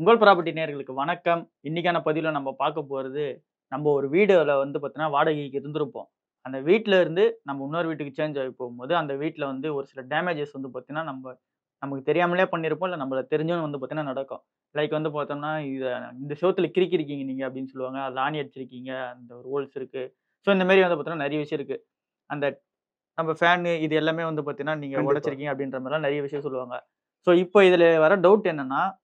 உங்கள் ப்ராப்பர்ட்டி நேயர்களுக்கு வணக்கம். இன்னைக்கான பதிவுல நம்ம பார்க்க போறது, நம்ம ஒரு வீடுல பார்த்தீங்கன்னா, வாடகைக்கு இருந்திருப்போம். அந்த வீட்ல இருந்து நம்ம இன்னொரு வீட்டுக்கு சேஞ்ச் ஆகி போகும்போது, அந்த வீட்ல ஒரு சில டேமேஜஸ் பார்த்தீங்கன்னா, நமக்கு தெரியாமலே பண்ணியிருப்போம். இல்ல நம்மள தெரிஞ்சும் பார்த்தீங்கன்னா நடக்கும். லைக் பார்த்தோம்னா, இந்த செவுத்துல கிறுக்கியிருக்கீங்க நீங்க அப்படின்னு சொல்லுவாங்க. அதுல ஆணி அடிச்சிருக்கீங்க. அந்த ஒரு ஹோல்ஸ் இருக்கு. ஸோ இந்த மாரி பார்த்தீங்கன்னா, நெறைய விஷயம் இருக்கு. அந்த நம்ம ஃபேன் இது எல்லாமே பார்த்தீங்கன்னா, நீங்க கண்டிப்பா. உடைச்சிருக்கீங்க அப்படின்ற மாரிலாம் நெறைய விஷயம் சொல்லுவாங்க. ஸோ இப்போ இதுல வர டவுட் என்னன்னா,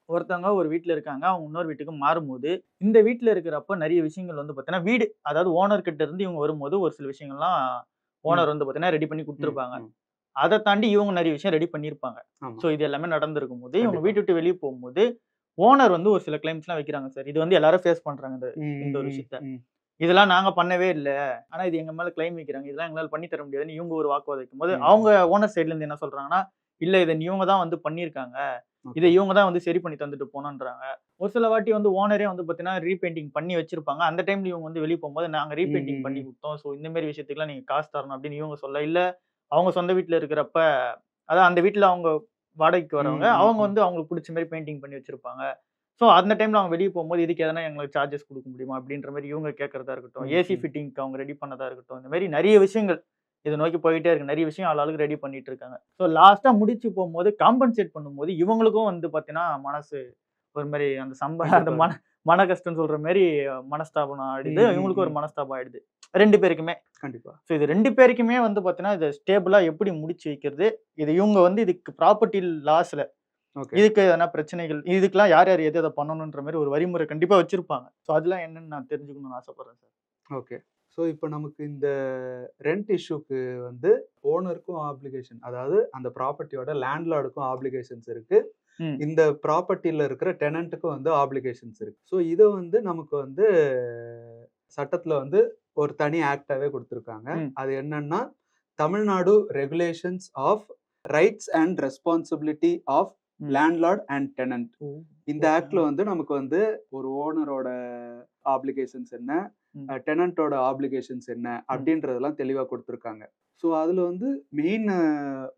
ஒருத்தவங்க ஒரு வீட்ல இருக்காங்க. அவங்க இன்னொரு வீட்டுக்கு மாறும்போது, இந்த வீட்ல இருக்கிறப்ப நெறைய விஷயங்கள் பார்த்தீங்கன்னா, வீடு அதாவது ஓனர் கிட்ட இருந்து இவங்க வரும்போது ஒரு சில விஷயங்கள்லாம் ம், ஓனர் பார்த்தீங்கன்னா, ரெடி பண்ணி ம், குடுத்துருப்பாங்க. ம். அத தாண்டி இவங்க நெறைய விஷயம் ரெடி பண்ணியிருப்பாங்க. ஆமா. ஸோ இது எல்லாமே நடந்திருக்கும்போது, இவங்க கண்டிப்பா. வீட்ட விட்டு வெளிய போம்போது, ஓனர் ஒரு சில கிளைம்ஸ்லாம் வைக்கிறாங்க சார். இது எல்லாரும் ஃபேஸ் பண்றாங்க இந்த ம், இந்த ஒரு ம், விஷயத்த. ம், இதெல்லாம் நாங்க பண்ணவே இல்ல. ஆனா இது எங்க மேல கிளைம் வைக்கிறாங்க. இதெல்லாம் எங்களால பண்ணி தர முடியாதுன்னு இவங்க ஒரு வாக்குவாதம் வைக்கும்போது, ம், அவங்க ம். ஓனர் சைட்ல இருந்து என்ன சொல்றாங்கன்னா, இல்ல இத இவங்க தான் பண்ணியிருக்காங்க. இத ஓகே. இவங்க தான் சரி பண்ணி தந்துட்டு போணுன்றாங்க. ஒரு சில வாட்டி ஓனரே பார்த்தீங்கன்னா, ரீபெயிண்டிங் பண்ணி வச்சிருப்பாங்க. அந்த டைம்ல இவங்க வெளிய போம்போது, நாங்க ம், ரீபெயிண்டிங் ம், பண்ணி ம். குடுத்தோம். ஸோ இந்த மாரி விஷயத்துக்குலாம் நீங்க காசு தரணும் அப்படின்னு இவங்க சொல்ல, இல்ல அவங்க சொந்த வீட்ல இருக்கிறப்ப, அதான் அந்த வீட்ல அவங்க வாடகைக்கு ம், வரவங்க, ம், அவங்க ம். அவங்களுக்கு புடிச்ச மாரி பெயிண்டிங் பண்ணி வச்சிருப்பாங்க. ஸோ அந்த டைம்ல அவங்க வெளிய போம்போது, இதுக்கு எதனா எங்களுக்கு சார்ஜஸ் குடுக்க முடியுமா? அப்படின்ற மாரி இவங்க கேட்கறதா இருக்கட்டும். ம், ஏசி ம். ஃபிட்டிங்க்கு அவங்க ரெடி பண்ணதா இருக்கட்டும். இந்த மாரி நெறைய விஷயங்கள் இத நோக்கி போயிட்டே இருக்கு. நெறைய விஷயம் ஆளாளுக்கு ரெடி பண்ணிட்டு இருக்காங்க. ஸோ லாஸ்ட்டா முடிச்சு போம்போது, காம்பன்சேட் பண்ணும்போது இவங்களுக்கும் பார்த்தீங்கன்னா, மனசு ஒரு மாரி அந்த கண்டிப்பா இருக்கும். மன கஷ்டம்னு சொல்ற மாரி மனஸ்தாபம் ஆயிடுது. ம், ம், இவங்களுக்கும் ஒரு ம். மனஸ்தாபம் ஆயிடுது. 2 பேருக்குமே. கண்டிப்பா. ஸோ இது 2 பேருக்குமே பார்த்தீங்கன்னா, இத ஸ்டேபிளா எப்படி முடிச்சு வைக்கிறது? இது இவங்க இதுக்கு ப்ராப்பர்ட்டி லாஸ்ல ஓகே, இதுக்கு எதனா பிரச்சனைகள் இதுக்கெல்லாம் யார் யார் எத எத பண்ணணுன்ற மாரி ஒரு வழிமுறை கண்டிப்பா வச்சிருப்பாங்க. ஸோ அதெல்லாம் என்னன்னு நான் தெரிஞ்சுக்கணும்னு ஆசைப்படுறேன் சார். ஓகே. ஸோ இப்ப நமக்கு இந்த ரென்ட் இஷ்யூக்கு வந்து ஓனருக்கும் ஆப்ளிகேஷன், அதாவது அந்த ப்ராப்பர்ட்டியோட லேண்ட்லார்டுக்கும் ஆப்ளிகேஷன்ஸ் இருக்கு. ம். இந்த ப்ராப்பர்ட்டில இருக்கிற டெனன்ட்டுக்கும் வந்து ஆப்ளிகேஷன்ஸ் இருக்கு. ஸோ இத வந்து நமக்கு வந்து சட்டத்துல வந்து ஒரு தனி ஆக்ட்டாவே குடுத்திருக்காங்க. ம். அது என்னன்னா, Tamil Nadu regulations of rights and responsibility of ம். Landlord and tenant. ஓ! இந்த ஓகே. ஆக்ட்ல வந்து நமக்கு வந்து ஒரு ஓனரோட ஆப்ளிகேஷன்ஸ் என்ன, ம். டெனன்ட்டோட ஆப்ளிகேஷன்ஸ் என்ன ம். அப்படின்றதெல்லாம் தெளிவா குடுத்திருக்காங்க. ஸோ அதுல வந்து மெயின்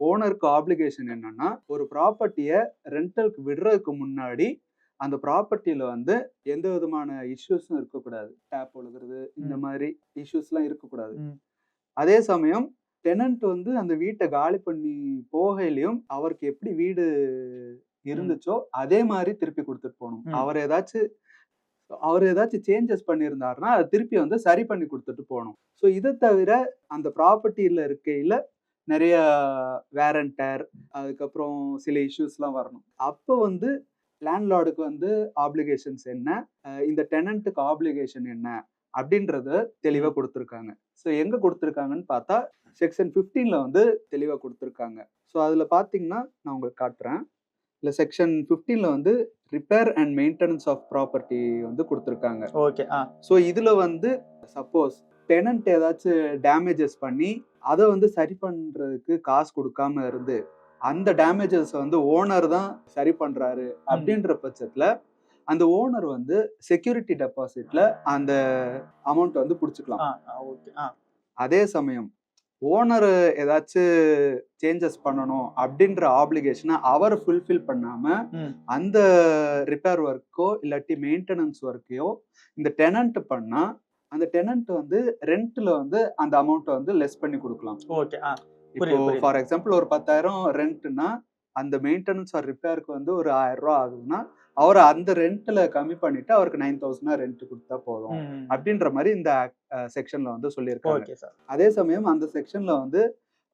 ஓனருக்கு ஆப்ளிகேஷன் என்னன்னா, ஒரு ப்ராப்பர்ட்டிய ரென்டலுக்கு விடுறதுக்கு முன்னாடி அந்த ப்ராப்பர்ட்டில வந்து எந்த விதமான இஷ்யூஸும் இருக்கக்கூடாது. டேப் ஒழுகுறது இந்த ம். மாரி இஷ்யூஸ்லாம் இருக்கக்கூடாது. ம். அதே சமயம் டெனன்ட் வந்து அந்த வீட்ட காலி பண்ணி போகையிலயும் அவருக்கு எப்படி வீடு ம். இருந்துச்சோ, அதே மாரி திருப்பி குடுத்துட்டு போணும். ம். அவரு ஏதாச்சும் சேஞ்சஸ் பண்ணியிருந்தாருன்னா, அத திருப்பி வந்து சரி பண்ணி குடுத்துட்டு போணும். ஸோ இத தவிர அந்த ப்ராப்பர்ட்டில இருக்கையில நெறைய வேர் அண்ட் டேர், அதுக்கப்புறம் சில இஷ்யூஸ்லாம் வரணும். அப்ப வந்து லேண்ட்லார்டுக்கு வந்து ஆப்ளிகேஷன்ஸ் என்ன? இந்த டெனன்ட்க்கு ஆப்ளிகேஷன் என்ன? அப்படின்றத தெளிவா ம். குடுத்திருக்காங்க. ஸோ எங்க குடுத்திருக்காங்கன்னு பார்த்தா, செக்ஷன் 15ல வந்து தெளிவா குடுத்திருக்காங்க. ஸோ அதுல பார்த்தீங்கன்னா, நான் உங்களுக்கு காட்டுறேன். இதுல செக்ஷன் 15ல வந்து repair and maintenance of property வந்து குடுத்திருக்காங்க. ஓகே. ஸோ இதுல வந்து சப்போஸ் டெனன்ட் ஏதாச்சு டேமேஜஸ் பண்ணி, அத வந்து சரி பண்றதுக்கு காசு குடுக்காம இருந்து, அந்த டேமேஜஸ வந்து ஓனர் தான் சரி பண்றாரு ம். அப்படின்ற பட்சத்துல, அந்த ஓனர் வந்து செக்யூரிட்டி டெபாசிட்ல அந்த அமௌண்ட் வந்து புடிச்சுக்கலாம். ஓகே. அதே சமயம் ஓனர் ஏதாச்சு சேஞ்சஸ் பண்ணணும் அப்படின்ற ஆப்ளிகேஷன அவர் ஃபுல்ஃபில் பண்ணாம, ம். அந்த ரிப்பேர் ஒர்க்கோ இல்லாட்டி மெயின்டனன்ஸ் ஒர்க்கையோ இந்த டெனன்ட் பண்ணா, அந்த டெனன்ட் வந்து ரென்ட்ல வந்து அந்த அமௌண்ட்ட வந்து லெஸ் பண்ணி குடுக்கலாம். ஓகே. இப்போ புரியுது, புரியுது. ஃபார் எக்ஸாம்பிள் ஒரு 10,000 ரென்ட்னா, அந்த மெயின்டனன்ஸ் ஆர் ரிப்பேருக்கு வந்து ஒரு ரூ. 1000 ஆகுதுன்னா, அவரு அந்த ரென்ட்ல கம்மி பண்ணிட்டு அவருக்கு 9,000 ரென்ட் குடுத்தா போதும். ம். ம். ம். அப்படின்ற மாரி இந்த செக்ஷன்ல வந்து சொல்லியிருக்காங்க. Okay sir. அதே சமயம் அந்த செக்ஷன்ல வந்து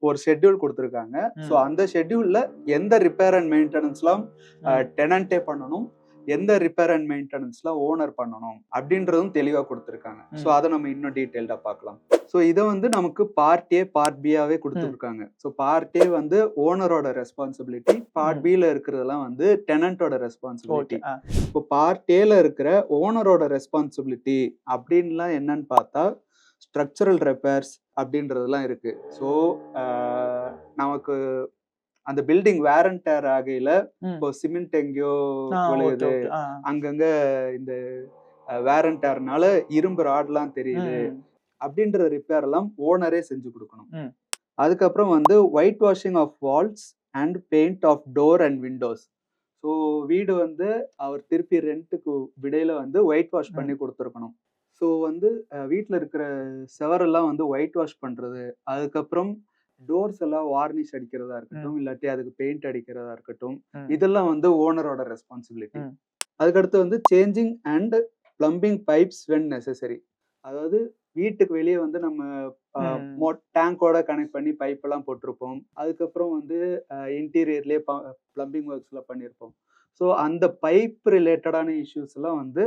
ஒரு ஷெட்யூல் குடுத்திருக்காங்க. ஸோ ம். அந்த ஷெட்யூல்ல எந்த ரிப்பேர் அண்ட் மெயின்டனன்ஸ்லாம் ம். டெனன்ட்டே பண்ணணும். எந்த ரிப்பேர் அண்ட் மெயின்டனன்ஸ்லாம் ஓனர் பண்ணணும். அப்படின்றதும் தெளிவா குடுத்திருக்காங்க. ஸோ ம். அத நம்ம இன்னும் டீட்டெயில்டா பார்க்கலாம். ஸோ இத வந்து நமக்கு பார்ட் ஏ, பார்ட் பியாவே ம். குடுத்துருக்காங்க. ஸோ பார்ட் ஏ வந்து ஓனரோட ரெஸ்பான்சிபிலிட்டி. பார்ட் ம். பில இருக்கிறதெல்லாம் வந்து டெனன்ட்டோட ஓகே. ரெஸ்பான்சிபிலிட்டி. இப்போ பார்ட் ஏல இருக்கிற ஓனரோட ரெஸ்பான்சிபிலிட்டி அப்படின்லாம் என்னன்னு பார்த்தா, ஸ்ட்ரக்சரல் ரிப்பேர்ஸ் அப்படின்றதெல்லாம் இருக்கு. ஸோ அ நமக்கு அந்த பில்டிங் வேர் அண்ட் டேர் ஆகையில, ம். இப்போ சிமெண்ட் எங்கேயோ ஓகே, விழுகுது, ஓகே. அங்கங்க இந்த வேர் அண்ட் டேர்னால இரும்பு ராட்லாம் தெரியுது. ம். அப்படின்ற ரிப்பேர் எல்லாம் ஓனரே செஞ்சு குடுக்கணும். ம். அதுக்கப்புறம் வந்து white washing of walls and paint of door and windows. So வீடு வந்து அவர் திருப்பி ரெண்ட்டுக்கு விடையில வந்து ஒயிட் வாஷ் பண்ணி கொடுத்துருக்கணும். ஸோ வந்து வீட்டில் இருக்கிற செவரெல்லாம் வந்து ஒயிட் வாஷ் பண்ணுறது, அதுக்கப்புறம் டோர்ஸ் எல்லாம் வார்னிஷ் அடிக்கிறதா இருக்கட்டும், இல்லாட்டி அதுக்கு பெயிண்ட் அடிக்கிறதா இருக்கட்டும், இதெல்லாம் வந்து ஓனரோட ரெஸ்பான்சிபிலிட்டி. அதுக்கடுத்து வந்து changing and plumbing pipes when necessary. அதாவது வீட்டுக்கு வெளியே வந்து நம்ம டேங்கோட கனெக்ட் பண்ணி பைப் எல்லாம் போட்டிருப்போம். அதுக்கப்புறம் வந்து இன்டீரியர்லயே பிளம்பிங் ஒர்க்ஸ்ல பண்ணியிருப்போம். ஸோ அந்த பைப் ரிலேட்டடான இஷ்யூஸ் எல்லாம் வந்து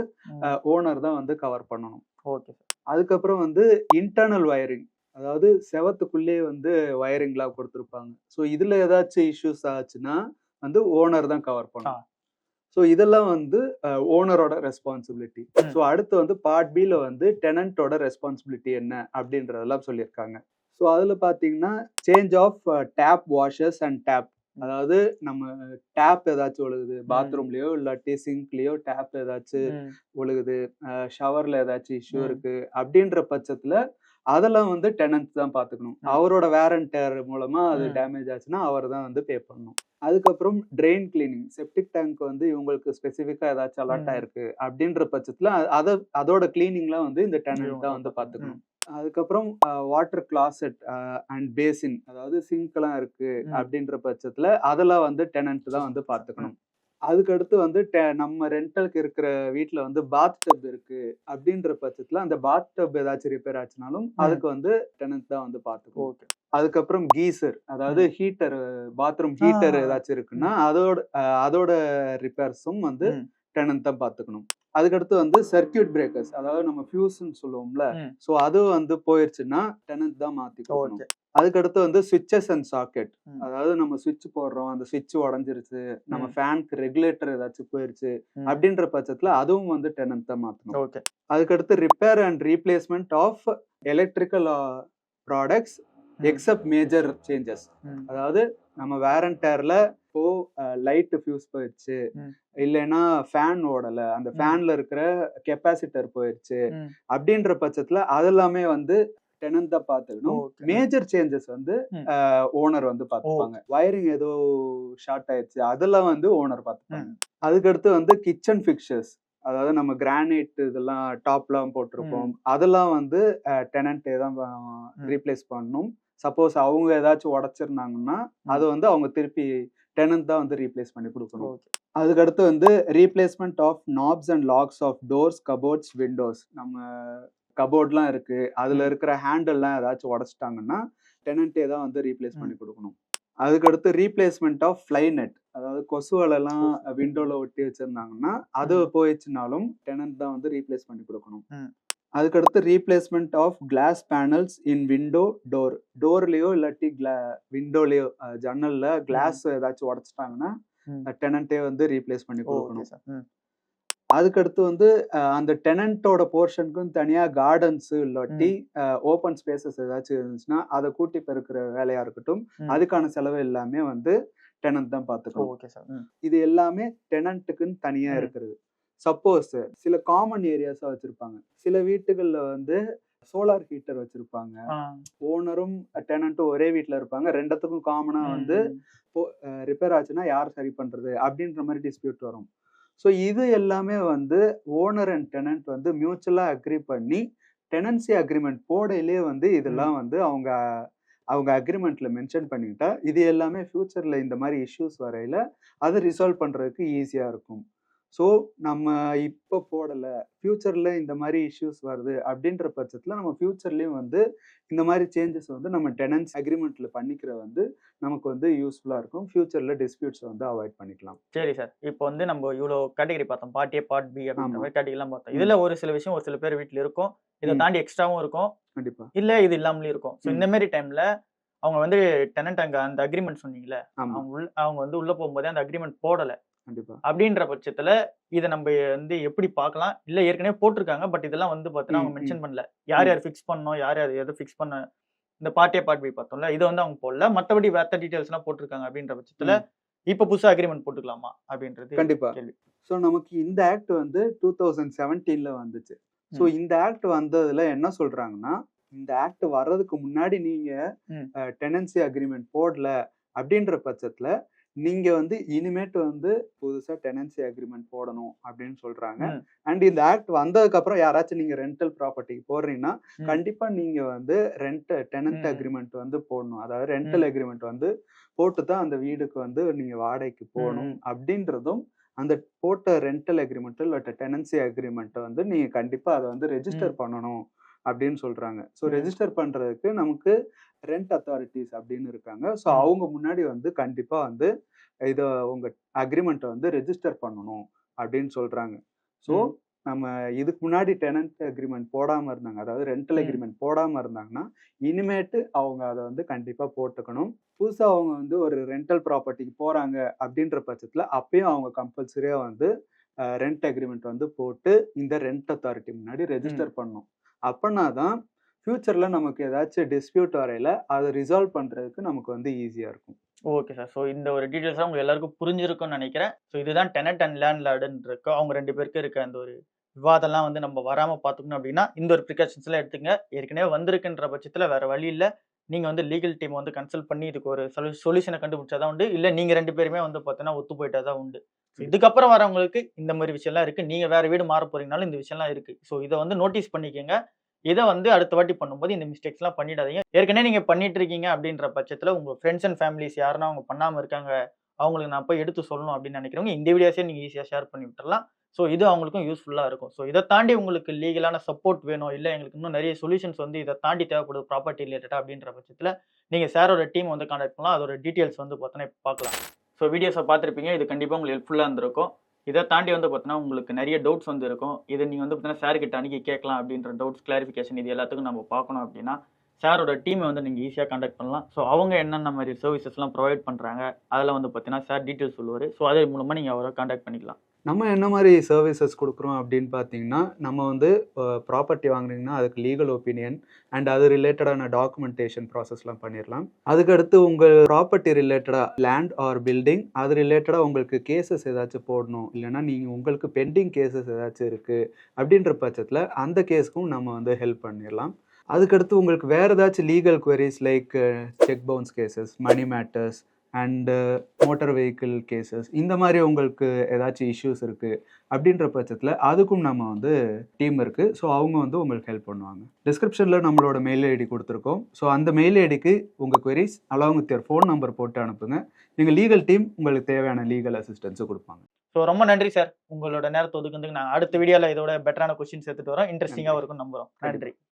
ஓனர் தான் வந்து கவர் பண்ணணும். Okay sir. அதுக்கப்புறம் வந்து இன்டர்னல் வயரிங், அதாவது செவத்துக்குள்ளேயே வந்து வயரிங்லாம் கொடுத்துருப்பாங்க. ஸோ இதுல ஏதாச்சும் இஷ்யூஸ் ஆச்சுன்னா வந்து ஓனர் தான் கவர் பண்ணணும். ஸோ இதெல்லாம் வந்து ஓனரோட ரெஸ்பான்சிபிலிட்டி. ஸோ அடுத்து வந்து பார்ட் பில வந்து டெனண்டோட ரெஸ்பான்சிபிலிட்டி என்ன அப்படின்றதெல்லாம் சொல்லியிருக்காங்க. ஸோ அதுல பாத்தீங்கன்னா change of tap washers and tap, அதாவது நம்ம டேப் ஏதாச்சும் ஒழுகுது பாத்ரூம்லயோ இல்லாட்டி சிங்க்லயோ டேப் ஏதாச்சும் ஒழுகுது, ஷவர்ல ஏதாச்சும் இஷ்யூ இருக்கு அப்படின்ற பட்சத்துல அதெல்லாம் வந்து டெனன்ட் தான் பாத்துக்கணும். அவரோட வேர் அண்ட் டேர் மூலமா அது டேமேஜ் ஆச்சுன்னா அவர் தான் வந்து பே பண்ணணும். அதுக்கப்புறம் ட்ரெயின் கிளீனிங், செப்டிக் டேங்க் வந்து இவங்களுக்கு ஸ்பெசிஃபிக்கா ஏதாச்சும் அலர்ட் ஆயிருக்கு அப்படின்ற பட்சத்துல அதோட கிளீனிங்லாம் வந்து இந்த டெனன்ட் தான் வந்து பாத்துக்கணும். அதுக்கப்புறம் வாட்டர் கிளாசெட் அண்ட் பேசின், அதாவது சிங்க் எல்லாம் இருக்கு அப்படின்ற பட்சத்துல அதெல்லாம் வந்து டெனன்ட் தான் வந்து பாத்துக்கணும். அதுக்கடுத்து வந்து நம்ம ரெண்டலுக்கு இருக்கிற வீட்டுல வந்து பாத் டப் இருக்கு அப்படின்ற பட்சத்துல அந்த பாத் டப் ஏதாச்சும் ரிப்பேர் ஆச்சுனாலும் அதுக்கு வந்து டெனன்ட் தான் வந்து பாத்துக்கணும். அதுக்கப்புறம் கீசர், அதாவது ஹீட்டர், பாத்ரூம் ஹீட்டர் ஏதாச்சும் இருக்குன்னா அதோட ரிப்பேர்ஸும் வந்து டெனன்ட் தான் பாத்துக்கணும். அதுக்கடுத்து வந்து சர்க்கியூட் பிரேக்கர்ஸ், அதாவது நம்ம ஃபியூஸ்ன்னு சொல்லுவோம்ல, ஸோ அது வந்து போயிருச்சுன்னா டெனன்ட் தான் மாத்தி கொடுக்கணும். அதுக்கடுத்து வந்து சுவிட்சஸ் அண்ட் சாக்கெட், அதாவது நம்ம சுவிட்ச் போடுறோம், அந்த சுவிட்ச் உடஞ்சிருச்சு, நம்ம ஃபேனுக்கு ரெகுலேட்டர் ஏதாச்சும் போயிருச்சு அப்படின்ற பட்சத்துல அதுவும் வந்து டெனன்ட் தான் மாத்தணும். அதுக்கடுத்து repair and replacement of electrical products except major changes, அதாவது நம்ம வேர் அண்ட் டேர்ல இப்போ லைட் ஃபியூஸ் போயிடுச்சு, இல்லைன்னா ஃபேன் ஓடல, அந்த ஃபேன்ல இருக்கிற கெப்பாசிட்டர் போயிடுச்சு அப்படின்ற பட்சத்துல அதெல்லாமே வந்து டெனன்ட் தான் பாத்துக்கணும். மேஜர் சேஞ்சஸ் வந்து ஓனர் வந்து பாத்துப்பாங்க. வயரிங் ஏதோ ஷார்ட் ஆயிடுச்சு அதெல்லாம் வந்து ஓனர் பாத்துப்பாங்க. அதுக்கடுத்து வந்து கிச்சன் ஃபிக்சர்ஸ், அதாவது நம்ம கிரானைட் இதெல்லாம் டாப்லாம் போட்டிருப்போம், அதெல்லாம் வந்து டெனன்ட்டே தான் ரீப்ளேஸ் பண்ணணும். சப்போஸ் அவங்க ஏதாச்சும் உடைச்சிருந்தாங்கன்னா அதை வந்து அவங்க திருப்பி டெனன்ட் தான் வந்து ரீப்ளேஸ் பண்ணி கொடுக்கணும். அதுக்கடுத்து வந்து replacement of knobs and locks of doors, cupboards, windows. நம்ம கபோர்ட்லாம் இருக்கு, அதுல இருக்கிற ஹேண்டில்லாம் ஏதாச்சும் உடைச்சிட்டாங்கன்னா டெனன்ட்டே தான் வந்து ரீப்ளேஸ் பண்ணி கொடுக்கணும். அதுக்கடுத்து ரீப்ளேஸ்மெண்ட் ஆஃப் ஃப்ளை நெட், அதாவது கொசுவலெல்லாம் விண்டோல ஒட்டி வச்சிருந்தாங்கன்னா அது போயிடுச்சுனாலும் டெனன்ட் தான் வந்து ரீப்ளேஸ் பண்ணி கொடுக்கணும். அதுக்கடுத்து replacement of glass panels in window, டோர்லயோ இல்லாட்டி விண்டோலயோ ஜன்னல்ல கிளாஸ் ஏதாச்சும் உடைச்சிட்டாங்கன்னா டெனன்ட்டே வந்து ரீப்ளேஸ் பண்ணி கொடுக்கணும். அதுக்கடுத்து வந்து அந்த டெனன்ட்டோட போர்ஷனுக்கும் தனியா கார்டன்ஸ் இல்லாட்டி ஓப்பன் ஸ்பேசஸ் ஏதாச்சும் இருந்துச்சுன்னா அதை கூட்டி பெருக்கிற வேலையா இருக்கட்டும், அதுக்கான செலவு எல்லாமே வந்து டெனன்ட் தான் பாத்துக்கணும். இது எல்லாமே டெனன்ட்டுக்குன்னு தனியா இருக்கிறது. சப்போஸ் சில காமன் ஏரியாஸா வச்சிருப்பாங்க, சில வீட்டுகள்ல வந்து சோலார் ஹீட்டர் வச்சிருப்பாங்க, ஓனரும் டெனன்ட்டும் ஒரே வீட்டுல இருப்பாங்க, ரெண்டத்துக்கும் காமனா வந்து ரிப்பேர் ஆச்சுன்னா யார் சரி பண்றது அப்படின்ற மாதிரி டிஸ்பியூட் வரும். ஸோ இது எல்லாமே வந்து ஓனர் அண்ட் டெனன்ட் வந்து மியூச்சுவலா அக்ரி பண்ணி டெனன்சி அக்ரிமெண்ட் போடையிலே வந்து இதெல்லாம் வந்து அவங்க அக்ரிமெண்ட்ல மென்ஷன் பண்ணிக்கிட்டா இது எல்லாமே ஃபியூச்சர்ல இந்த மாதிரி இஷ்யூஸ் வரையில அதை ரிசால்வ் பண்றதுக்கு ஈஸியா இருக்கும். ஸோ நம்ம இப்போ போடல, ஃபியூச்சர்ல இந்த மாதிரி இஷ்யூஸ் வருது அப்படின்ற பட்சத்துல நம்ம ஃபியூச்சர்லயும் வந்து இந்த மாதிரி சேஞ்சஸ் வந்து நம்ம டெனன்ஸ் அக்ரிமெண்ட்ல பண்ணிக்கிற வந்து நமக்கு வந்து யூஸ்ஃபுல்லா இருக்கும். ஃபியூச்சர்ல டிஸ்பியூட்ஸ் வந்து அவாய்ட் பண்ணிக்கலாம். சரி சார், இப்போ வந்து நம்ம இவ்வளோ கேட்டகரி பார்த்தோம், பார்ட் ஏ பார்ட் பி அப்படின்ற மாதிரி கேட்டகரிலாம் பார்த்தோம். இதுல ஒரு சில விஷயம் ஒரு சில பேர் வீட்டில் இருக்கும், இதை தாண்டி எக்ஸ்ட்ராவும் இருக்கும், கண்டிப்பா இல்ல இது இல்லாமலே இருக்கும். ஸோ இந்த மாதிரி டைம்ல அவங்க வந்து டெனன்ட் அங்க அந்த அக்ரிமெண்ட் சொன்னீங்கல்ல, அவங்க வந்து உள்ள போகும்போதே அந்த அக்ரிமெண்ட் போடல அப்படின்ற பட்சத்துல இதை நம்ம வந்து எப்படி பார்க்கலாம்? இல்ல ஏற்கனவே போட்டிருக்காங்க பட் இதெல்லாம் வந்து பாத்தீங்கன்னா அவங்க மென்ஷன் பண்ணல, யார் யார் ஃபிக்ஸ் பண்ணணும், யார் யார் எதை ஃபிக்ஸ் பண்ண, இந்த பார்ட் ஏ பார்ட் பி பார்த்தோம்ல, இதை வந்து அவங்க போடல, மற்றபடி வேற டீடைல்ஸ் எல்லாம் போட்டிருக்காங்க அப்படின்ற பட்சத்துல இப்ப புதுசா அக்ரிமெண்ட் போட்டுக்கலாமா அப்படின்றது கண்டிப்பா கேள்வி. ஸோ நமக்கு இந்த ஆக்ட் வந்து 2017ல வந்துச்சு. ஸோ இந்த ஆக்ட் வந்ததுல என்ன சொல்றாங்கன்னா, இந்த ஆக்ட் வர்றதுக்கு முன்னாடி நீங்க டெனன்சி அக்ரிமெண்ட் போடல அப்படின்ற பட்சத்துல நீங்க வந்து இனிமேட்டு வந்து புதுசா டெனன்சி அக்ரிமெண்ட் போடணும் அப்படின்னு சொல்றாங்க. ம். அண்ட் இந்த ஆக்ட் வந்ததுக்கு அப்புறம் யாராச்சும் நீங்க ரெண்டல் ப்ராப்பர்ட்டிக்கு போடுறீங்கன்னா, ம். கண்டிப்பா நீங்க வந்து டெனன்ட் ம். அக்ரிமெண்ட் வந்து போடணும். அதாவது ம். ரெண்டல் அக்ரிமெண்ட் வந்து போட்டு தான் அந்த வீடுக்கு வந்து நீங்க வாடகைக்கு போணும் ம். அப்படின்றதும், அந்த போட்ட ரெண்டல் அக்ரிமெண்ட் இல்லாட்ட டெனன்சி அக்ரிமெண்ட்ட வந்து நீங்க கண்டிப்பா அத வந்து ரெஜிஸ்டர் ம். பண்ணணும் அப்படின்னு சொல்றாங்க. ஸோ ம். ரெஜிஸ்டர் பண்றதுக்கு நமக்கு ரென்ட் அத்தாரிட்டீஸ் அப்படின்னு இருக்காங்க. ஸோ ம். அவங்க முன்னாடி வந்து கண்டிப்பா வந்து இத உங்க அக்ரிமெண்ட்ட வந்து ரெஜிஸ்டர் பண்ணணும் அப்படின்னு சொல்றாங்க. ஸோ ம். நம்ம இதுக்கு முன்னாடி டெனன்ட் அக்ரிமெண்ட் போடாம இருந்தாங்க. அதாவது ரென்டல் ம். அக்ரிமெண்ட் போடாம இருந்தாங்கன்னா, இனிமேட்டு அவங்க அத வந்து கண்டிப்பா போட்டுக்கணும். புதுசா அவங்க வந்து ஒரு ரென்டல் ப்ராப்பர்ட்டிக்கு போறாங்க அப்படின்ற பட்சத்துல, அப்பயும் அவங்க கம்பல்சரியா வந்து ரென்ட் அக்ரிமெண்ட் வந்து போட்டு, இந்த ரென்ட் அத்தாரிட்டி முன்னாடி ம். ரெஜிஸ்டர் பண்ணணும். அப்பன்னா தான் ஃபியூச்சர்ல நமக்கு ஏதாச்சும் டிஸ்பியூட் வரையில, அத ரிசால்வ் பண்றதுக்கு நமக்கு வந்து ஈஸியா இருக்கும். Okay sir. ஸோ இந்த ஒரு டீட்டெயில்ஸ்லாம் உங்க எல்லாருக்கும் புரிஞ்சிருக்கும்னு நெனைக்கிறேன். ஸோ இதுதான் டெனன்ட் அண்ட் லேண்ட்லார்டுன்னு இருக்கு. அவங்க 2 பேருக்கு இருக்க அந்த ஒரு விவாதம்லாம் வந்து நம்ம வராம பார்த்துக்கணும் அப்டின்னா, இந்த ஒரு ப்ரிகாஷன்ஸ்லாம் எடுத்துங்க. ஏற்கனவே வந்திருக்குன்ற பட்சத்தில வேற வழி இல்ல. நீங்க வந்து லீகல் டீம் வந்து கன்சல்ட் பண்ணி இதுக்கு ஒரு சொல்யூஷன கண்டுபிடிச்சா தான் உண்டு. இல்ல நீங்க 2 பேருமே வந்து பார்த்தீங்கன்னா, ஒத்து போயிட்டா தான் உண்டு. ஸோ இதுக்கப்புறம் வரவங்களுக்கு இந்த மாரி விஷயம்லாம் இருக்கு. நீங்க வேற வீடு மாற போறீங்கனாலும் இந்த விஷயம்லாம் இருக்கு. ஸோ இத வந்து நோட்டீஸ் பண்ணிக்கங்க. இத வந்து அடுத்த வாட்டி பண்ணும்போது இந்த மிஸ்டேக்ஸ்லாம் பண்ணிடாதீங்க. ஏற்கனவே நீங்க பண்ணிட்டு இருக்கீங்க அப்படின்ற பட்சத்தில உங்க ஃபிரெண்ட்ஸ் அண்ட் ஃபேமிலிஸ் யாருன்னா அவங்க பண்ணாம இருக்காங்க. அவங்களுக்கு நான் போய் எடுத்து சொல்லணும் அப்படின்னு நினைக்கிறவங்க இந்த வீடியோஸே நீங்க ஈஸியா ஷேர் பண்ணி விட்டுறலாம். ஸோ இது அவங்களுக்கும் யூஸ்ஃபுல்லா இருக்கும். ஸோ இத தாண்டி உங்களுக்கு லீகலான சப்போர்ட் வேணும். இல்ல எங்களுக்கு இன்னும் நிறைய சொல்யூஷன்ஸ் வந்து இத தாண்டி தேவைப்படுது ப்ராப்பர்ட்டி ரிலேட்டடா அப்படின்ற பட்சத்தில நீங்க சாரோட டீம் வந்து கான்டாக்ட் பண்ணலாம். அதோட டீட்டெயில்ஸ் வந்து பார்த்தோன்னா இப்ப பார்க்கலாம். ஸோ வீடியோஸ பார்த்திருப்பீங்க. இது கண்டிப்பா உங்களுக்கு ஹெல்ப்ஃபுல்லா இருந்திருக்கும். இத தாண்டி வந்து பார்த்தீங்கன்னா, உங்களுக்கு நெறைய டவுட்ஸ் வந்து இருக்கும். இத நீங்க வந்து பார்த்தீங்கன்னா, சார் கிட்ட அணுகி கேட்கலாம் அப்படின்ற டவுட்ஸ் கிளாரிஃபிகேஷன் இது எல்லாத்துக்கும் நம்ம பார்க்கணும் அப்படின்னா, சாரோட டீம வந்து நீங்க ஈஸியா கான்டாக்ட் பண்ணலாம். ஸோ அவங்க என்னென்ன மாரி சர்வீசஸ்லாம் ப்ரொவைட் பண்றாங்க, அதெல்லாம் வந்து பார்த்தீங்கன்னா, சார் டீட்டெயில்ஸ் சொல்லுவாரு. ஸோ அது மூலமா நீங்க அவர கான்டாக்ட் பண்ணிக்கலாம். நம்ம என்ன மாரி சர்வீசஸ் குடுக்குறோம் அப்படின்னு பார்த்தீங்கன்னா, நம்ம வந்து ப்ராப்பர்ட்டி வாங்குனீங்கன்னா, அதுக்கு லீகல் ஒப்பீனியன் அண்ட் அது ரிலேட்டடான டாக்குமெண்டேஷன் ப்ராசஸ்லாம் பண்ணிறலாம். அதுக்கடுத்து உங்க ப்ராப்பர்ட்டி ரிலேட்டடா லேண்ட் ஆர் பில்டிங் அது ரிலேட்டடா உங்களுக்கு கேஸஸ் ஏதாச்சும் போடணும். இல்லன்னா நீங்க உங்களுக்கு பெண்டிங் கேஸஸ் ஏதாச்சும் இருக்கு அப்படின்ற பட்சத்துல, அந்த கேஸ்க்கும் நம்ம வந்து ஹெல்ப் பண்ணிறலாம். அதுக்கடுத்து உங்களுக்கு வேற ஏதாச்சும் legal queries like cheque bounce cases, money matters and motor vehicle cases இந்த மாதிரி உங்களுக்கு ஏதாச்சும் இஷ்யூஸ் இருக்கு அப்படின்ற பட்சத்தில் அதுக்கும் நம்ம வந்து டீம் இருக்கு. ஸோ அவங்க வந்து உங்களுக்கு ஹெல்ப் பண்ணுவாங்க. டிஸ்கிரிப்ஷனில் நம்மளோட மெயில் ஐடி கொடுத்துருக்கோம். ஸோ அந்த மெயில் ஐடிக்கு உங்கள் queries along with your phone number போட்டு அனுப்புங்க. எங்கள் லீகல் டீம் உங்களுக்கு தேவையான லீகல் அசிஸ்டன்ஸை கொடுப்பாங்க. ஸோ ரொம்ப நன்றி சார். உங்களோட நேரத்த ஒதுக்குனதுக்கு நான் அடுத்த வீடியோல இதோட பெட்டரான கொஸ்டின்ஸ் எடுத்துட்டு வரோம். இன்ட்ரஸ்டிங்கா நன்றி. இருக்கும்னு நம்புறோம். கண்டிப்பா. நன்றி.